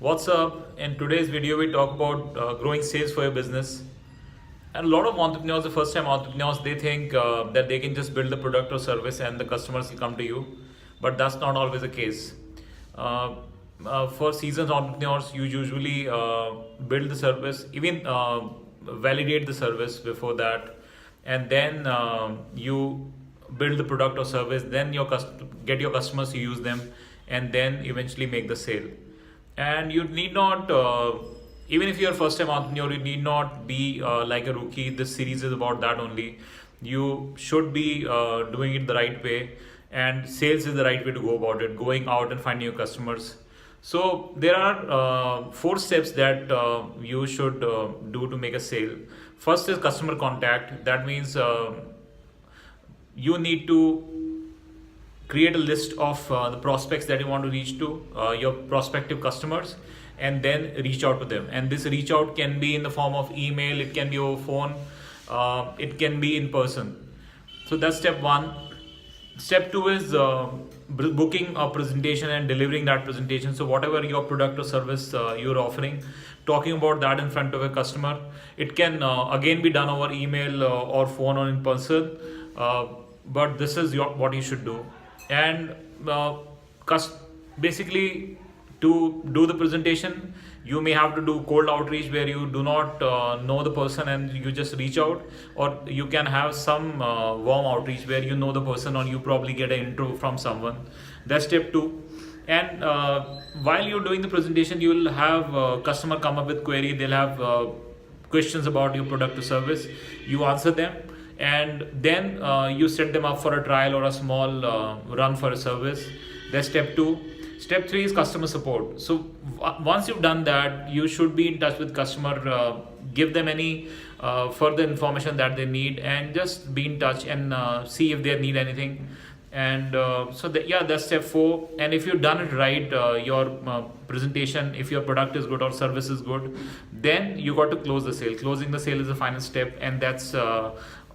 What's up? In today's video, we talk about growing sales for your business. And a lot of entrepreneurs, the first time entrepreneurs, they think that they can just build the product or service and the customers will come to you. But that's not always the case. Uh, for seasoned entrepreneurs, you usually build the service, even validate the service before that, and then you build the product or service, then get your customers to use them, and then eventually make the sale. And you need not even if you're a first time entrepreneur, you need not be like a rookie. This series is about that only. You should be doing it the right way, and sales is the right way to go about it, going out and finding your customers. So there are four steps that you should do to make a sale. First is customer contact. That means you need to create a list of the prospects that you want to reach to, your prospective customers, and then reach out to them. And this reach out can be in the form of email, it can be over phone, it can be in person. So that's step one. Step two is booking a presentation and delivering that presentation. So whatever your product or service you're offering, talking about that in front of a customer. It can again be done over email or phone or in person, but this is what you should do. And basically, to do the presentation, you may have to do cold outreach where you do not know the person and you just reach out, or you can have some warm outreach where you know the person or you probably get an intro from someone. That's step two. And while you're doing the presentation, you will have customer come up with query. They'll have questions about your product or service. You answer them, and then you set them up for a trial or a small run for a service. That's step two. Step three is customer support. So once you've done that, you should be in touch with customer, give them any further information that they need, and just be in touch and see if they need anything. And yeah, that's step four. And if you've done it right, your presentation, if your product is good or service is good, then you got to close the sale. Closing the sale is the final step, and that's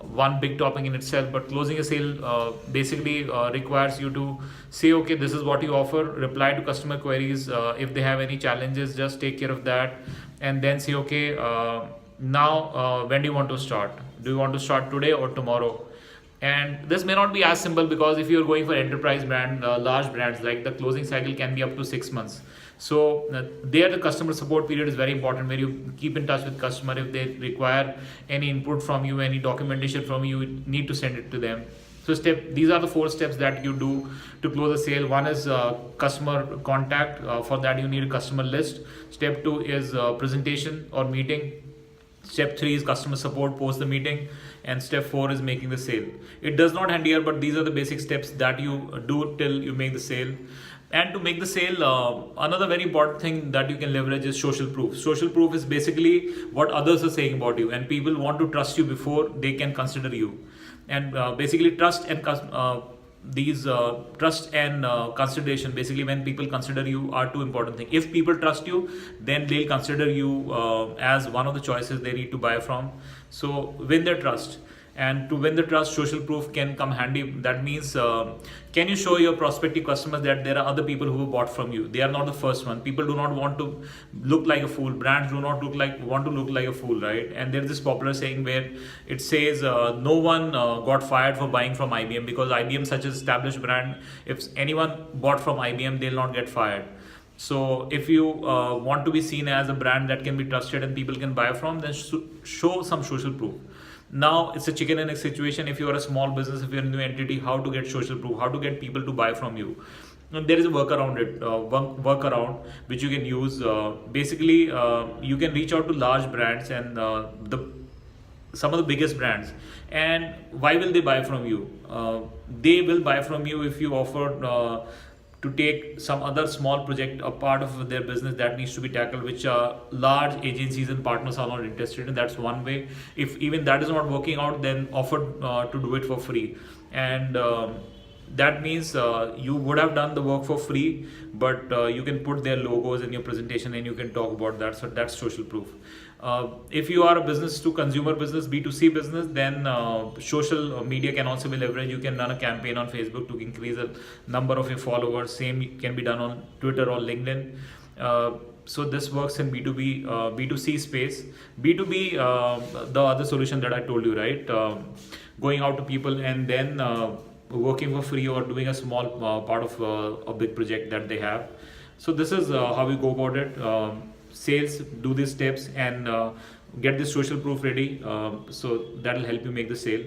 one big topic in itself. But closing a sale basically requires you to say, okay, this is what you offer, reply to customer queries. If they have any challenges, just take care of that, and then say, okay, now when do you want to start? Do you want to start today or tomorrow? And this may not be as simple, because if you're going for enterprise brand, large brands, like the closing cycle can be up to 6 months. So there the customer support period is very important, where you keep in touch with customer. If they require any input from you, any documentation from you, you need to send it to them. So these are the four steps that you do to close a sale. One is customer contact. For that you need a customer list. Step two is presentation or meeting. Step three is customer support post the meeting, and step four is making the sale. It does not end here, but these are the basic steps that you do till you make the sale. And to make the sale, another very important thing that you can leverage is social proof. Social proof is basically what others are saying about you, and people want to trust you before they can consider you. And basically, trust and consideration, basically when people consider you, are two important things. If people trust you, then they'll consider you as one of the choices they need to buy from. So win their trust. And to win the trust, social proof can come handy. That means, can you show your prospective customers that there are other people who have bought from you? They are not the first one. People do not want to look like a fool. Brands do not want to look like a fool, right? And there's this popular saying where it says, no one got fired for buying from IBM, because IBM such an established brand. If anyone bought from IBM, they'll not get fired. So if you want to be seen as a brand that can be trusted and people can buy from, then show some social proof. Now it's a chicken and egg situation. If you are a small business, if you're a new entity, how to get social proof, how to get people to buy from you. And there is a workaround workaround which you can use. Basically, you can reach out to large brands and some of the biggest brands. And why will they buy from you? They will buy from you if you offer to take some other small project, a part of their business that needs to be tackled, which large agencies and partners are not interested in. That's one way. If even that is not working out, then offer to do it for free. And that means you would have done the work for free, but you can put their logos in your presentation and you can talk about that. So that's social proof. If you are a business to consumer business, B2C business, then social media can also be leveraged. You can run a campaign on Facebook to increase the number of your followers. Same can be done on Twitter or LinkedIn. So this works in B2B, B2C space. B2B, the other solution that I told you, right? Going out to people and then working for free or doing a small part of a big project that they have. So this is how we go about it. Sales, do these steps and get this social proof ready. So that will help you make the sale.